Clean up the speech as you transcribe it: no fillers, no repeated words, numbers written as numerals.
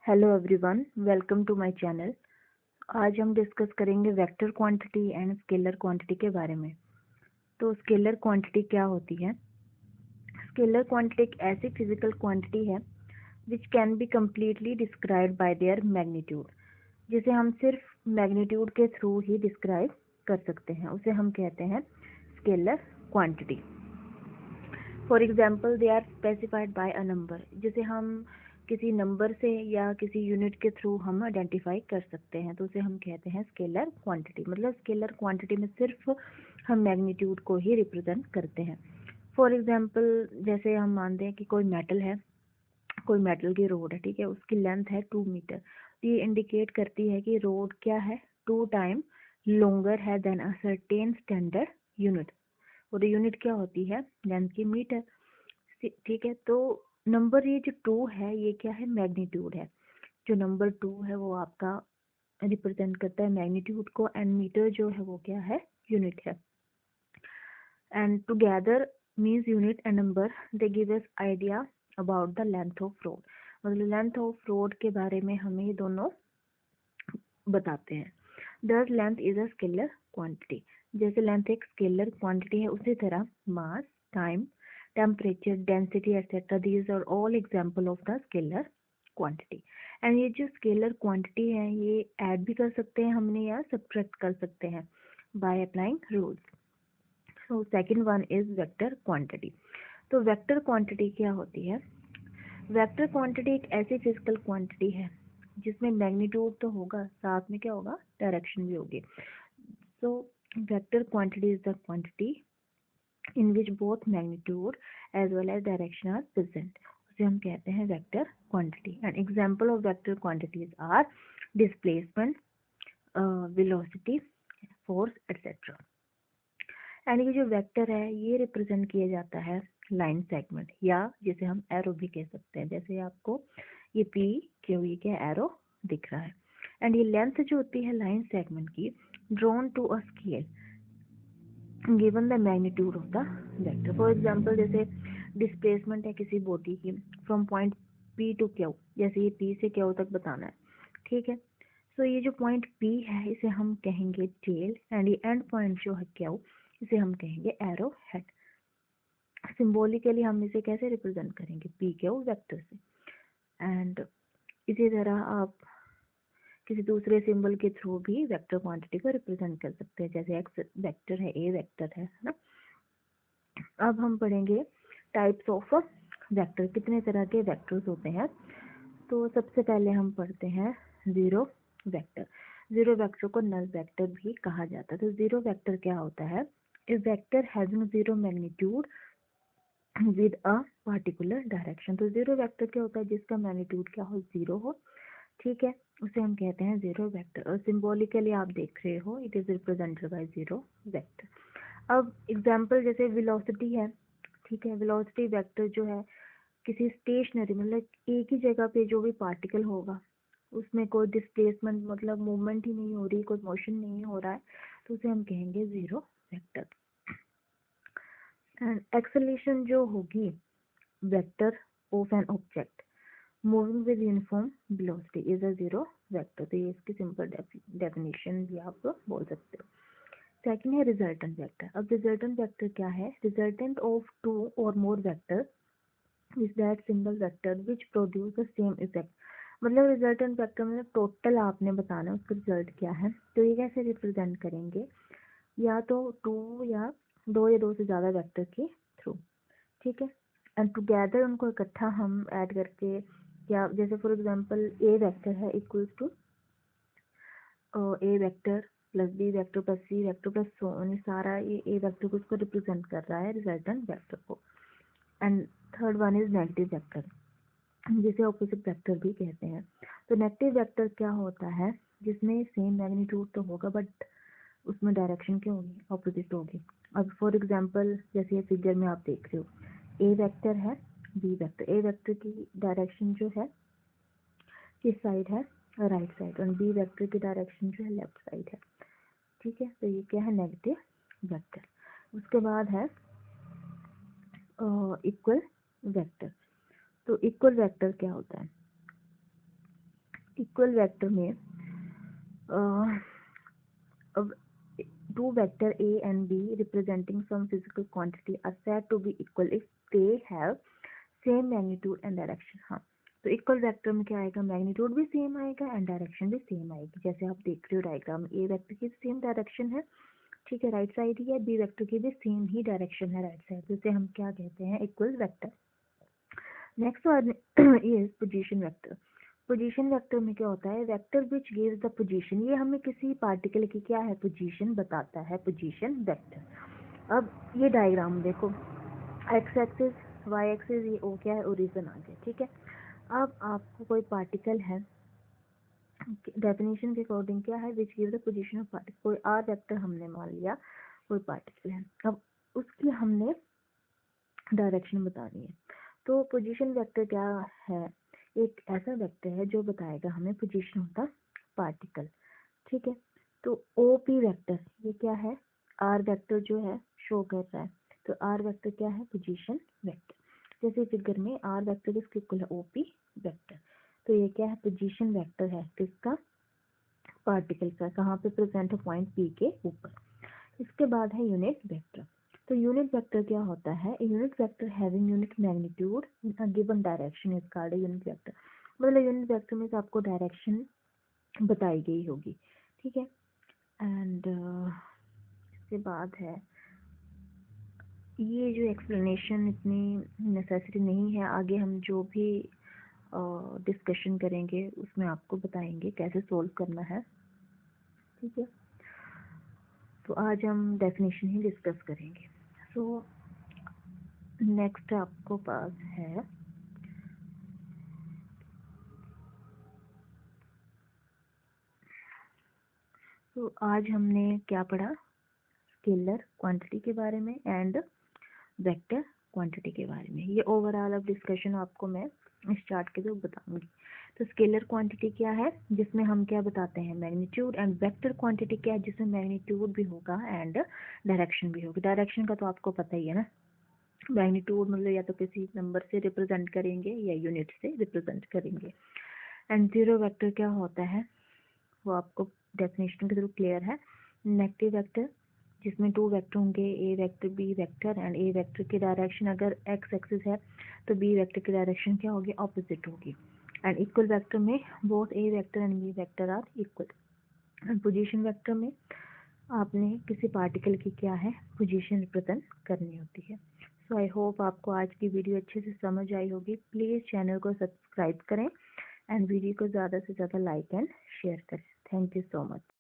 Hello everyone, welcome to my channel. आज हम discuss करेंगे vector quantity and scalar quantity के बारे में। तो स्केलर क्वांटिटी क्या होती है? स्केलर क्वांटिटी एक ऐसी फिजिकल क्वांटिटी है which can be completely described bye there magnitude, जिसे हम सिर्फ मैग्नीट्यूड के थ्रू ही डिस्क्राइब कर सकते हैं। उसे हम कहते हैं scalar quantity. For example, they are specified by a number, जिसे हम किसी नंबर से या किसी यूनिट के थ्रू हम आइडेंटिफाई कर सकते हैं, तो उसे हम कहते हैं स्केलर क्वांटिटी। मतलब स्केलर क्वांटिटी में सिर्फ हम मैग्नीट्यूड को ही रिप्रेजेंट करते हैं। फॉर एग्जाम्पल, जैसे हम मानते हैं कि कोई मेटल है, कोई मेटल की रोड है, ठीक है, उसकी लेंथ है 2 मीटर। तो ये इंडिकेट करती है कि रोड क्या है, 2 टाइम लॉन्गर है than a certain standard unit. और यूनिट क्या होती है? लेंथ की मीटर। ठीक है, तो नंबर ये जो 2 है ये क्या है? मैग्नीट्यूड है। जो नंबर 2 है वो आपका रिप्रेजेंट करता है मैग्नीट्यूड को, एंड मीटर जो है वो क्या है? यूनिट है। And together means unit and number, they give us idea about the length of road. मतलब लेंथ ऑफ रोड के बारे में हमें ये दोनों बताते हैं। This length is a scalar quantity. जैसे लेंथ एक स्केलर क्वांटिटी है, उसी तरह mass, time, temperature, density etcetera, these are all example of the scalar quantity. And ये जो स्केलर क्वांटिटी है ये ऐड भी कर सकते हैं हमने या सब्ट्रैक्ट कर सकते हैं by applying rules. So second one is vector quantity. तो वेक्टर क्वांटिटी क्या होती है? वेक्टर क्वांटिटी एक ऐसी फिजिकल क्वांटिटी है जिसमें मैग्नीट्यूड तो होगा, साथ में क्या होगा? डायरेक्शन भी होगी। So vector quantity is the quantity in which both magnitude as well as direction are present. उसे हम कहते हैं vector quantity. And example of vector quantities are displacement, velocity, force etcetera. And ये जो वेक्टर है ये रिप्रेजेंट किया जाता है लाइन सेगमेंट, या जिसे हम एरो भी कह सकते हैं। जैसे आपको ये पी क्यू ई के एरो दिख रहा है। एंड ये लेंथ जो होती है लाइन सेगमेंट की, drawn to a scale given the magnitude of the vector. For example, जैसे डिस्प्लेसमेंट है किसी बॉडी की from point P to Q, जैसे ये पी से क्यू तक बताना है, ठीक है। सो ये जो पॉइंट पी है इसे हम कहेंगे टेल, एंड ये एंड पॉइंट जो है क्यू इसे हम कहेंगे एरो हेड। सिंबॉलिकली हम इसे कैसे रिप्रेजेंट करेंगे? पी क्यू वेक्टर से। एंड इसी तरह आप किसी दूसरे सिंबल के थ्रू भी वेक्टर क्वांटिटी को रिप्रेजेंट कर सकते हैं, जैसे एक्स वेक्टर है, ए वेक्टर है ना। अब हम पढ़ेंगे टाइप्स ऑफ वेक्टर, कितने तरह के वेक्टर्स होते हैं। तो सबसे पहले हम पढ़ते हैं जीरो वेक्टर। जीरो वेक्टर को नल वेक्टर भी कहा जाता है। तो जीरो वेक्टर क्या होता है? इस vector has no zero magnitude with a particular direction. तो जीरो वेक्टर क्या होता है? जिसका मैग्नीट्यूड क्या हो? जीरो हो, ठीक है, उसे हम कहते हैं जीरो वेक्टर। और सिंबॉलिकली आप देख रहे हो it is represented by zero vector. अब एग्जांपल, जैसे वेलोसिटी है, ठीक है, वेलोसिटी वेक्टर जो है किसी स्टेशनरी, मतलब एक ही जगह पे जो भी पार्टिकल होगा उसमें कोई डिस्प्लेसमेंट, मतलब मूवमेंट ही नहीं हो रही, कोई मोशन नहीं हो रहा है, तो उसे हम कहेंगे जीरो वेक्टर। एंड एक्सेलरेशन जो होगी vector of an object moving with uniform velocity is a zero vector. तो ये इसकी सिंपल डेफिनेशन भी आप बोल सकते हो। सेकंड है रिजल्टेंट वेक्टर। अब रिजल्टेंट वेक्टर क्या है? Resultant of two or more vector is that single vector which produce the same effect. मतलब रिजल्टेंट वेक्टर मतलब टोटल आपने बताना है उसका रिजल्ट क्या है। तो ये कैसे रिप्रेजेंट करेंगे? या तो दो या दो से ज़्यादा वेक्टर के थ्रू, ठीक है, एंड टुगेदर उनको इकट्ठा हम ऐड करके, या जैसे फॉर एग्जांपल ए वेक्टर है equals to A vector plus B vector plus C vector plus so on, सारा ये ए वेक्टर को उसको रिप्रेजेंट कर रहा है रिजल्टेंट वेक्टर को। And third one is negative vector, जिसे ऑपोजिट वेक्टर भी कहते हैं। तो नेगेटिव वेक्टर क्या होता है? जिसमें सेम मैग्नीट्यूड तो होगा बट उसमें डायरेक्शन क्या होगी? ऑपोजिट होगी। अब फॉर एग्जांपल जैसे ये फिगर में आप देख रहे हो, ए वेक्टर है, बी वेक्टर। ए वेक्टर की डायरेक्शन जो है किस साइड है? Right side. और बी वेक्टर की डायरेक्शन जो है लेफ्ट साइड है, ठीक है। तो ये क्या है? Negative vector. उसके बाद है इक्वल वेक्टर। तो इक्वल वेक्टर क्या होता है? इक्वल वेक्टर में अब two vector A and B representing some physical quantity are said to be equal if they have same magnitude and direction। हाँ, तो इक्वल वेक्टर में क्या आएगा, मैग्नीट्यूड भी सेम आएगा एंड डायरेक्शन भी सेम आएगी। जैसे आप देख रहे हो डायग्राम, ए वेक्टर की सेम डायरेक्शन है, ठीक है, राइट साइड ही है, बी वेक्टर की भी सेम ही डायरेक्शन है राइट साइड, जिसे हम क्या कहते हैं, equal vector. Next one is position vector. Position vector में क्या होता है, vector which gives the position, ये हमें किसी पार्टिकल की क्या है, पोजीशन बताता है, पोजीशन वेक्टर। अब ये डायग्राम देखो, एक्स एक्सिस, वाई एक्सिस, ये ओ क्या है, ओरिजिन आ गया, ठीक है। अब आपको कोई पार्टिकल है, डेफिनेशन के अकॉर्डिंग क्या है, which give the position of particle, कोई आर वेक्टर हमने मान लिया, कोई पार्टिकल है, अब उसकी हमने डायरेक्शन बतानी है। तो पोजीशन वेक्टर क्या है, एक ऐसा वेक्टर है जो बताएगा हमें पोजीशन ऑफ द पार्टिकल, ठीक है। तो ओ पी वेक्टर ये क्या है, आर वेक्टर जो है शो कर रहा है, तो आर वेक्टर क्या है, पोजीशन वेक्टर। जैसे फिगर में आर वेक्टर इसके इक्वल है ओ पी वेक्टर, तो ये क्या है, पोजीशन वेक्टर है किसका, पार्टिकल का, कहाँ पे प्रेजेंट है, पॉइंट पी के ऊपर। इसके बाद है यूनिट वेक्टर। तो यूनिट वेक्टर क्या होता है, unit vector having unit magnitude given direction is called unit vector. मतलब यूनिट वेक्टर में आपको डायरेक्शन बताई गई होगी, ठीक है। एंड इसके बाद है, ये जो एक्सप्लेनेशन इतनी नेसेसरी नहीं है, आगे हम जो भी डिस्कशन करेंगे उसमें आपको बताएंगे कैसे सोल्व करना है, ठीक है। तो आज हम डेफिनेशन ही डिस्कस करेंगे। सो नेक्स्ट आपको पास है तो आज हमने क्या पढ़ा, स्केलर क्वांटिटी के बारे में एंड वेक्टर क्वांटिटी के बारे में। ये ओवरऑल अब डिस्कशन आपको मैं इस चार्ट के थ्रू बताऊंगी। तो स्केलर क्वांटिटी क्या है, जिसमें हम क्या बताते हैं, मैग्नीट्यूड, एंड वेक्टर क्वांटिटी क्या है, जिसमें मैग्नीट्यूड भी होगा एंड डायरेक्शन भी होगी। डायरेक्शन का तो आपको पता ही है ना, मैग्नीट्यूड मतलब या तो किसी नंबर से रिप्रेजेंट करेंगे या यूनिट से रिप्रेजेंट करेंगे। एंड जीरो वेक्टर क्या होता है वो आपको डेफिनेशन के थ्रू क्लियर है। नेगेटिव वेक्टर जिसमें टू वेक्टर होंगे, A vector B vector, and A vector की डायरेक्शन अगर एक्स एक्सिस है तो बी वेक्टर की डायरेक्शन क्या होगी, ऑपोजिट होगी। एंड इक्वल वेक्टर में both A vector and B vector are equal. And position vector में आपने किसी पार्टिकल की क्या है, पोजीशन रिप्रेजेंट करनी होती है। सो आई होप आपको आज की वीडियो अच्छे से समझ आई होगी। प्लीज़ चैनल को सब्सक्राइब करें एंड वीडियो को ज़्यादा से ज़्यादा लाइक एंड शेयर करें। Thank you so much.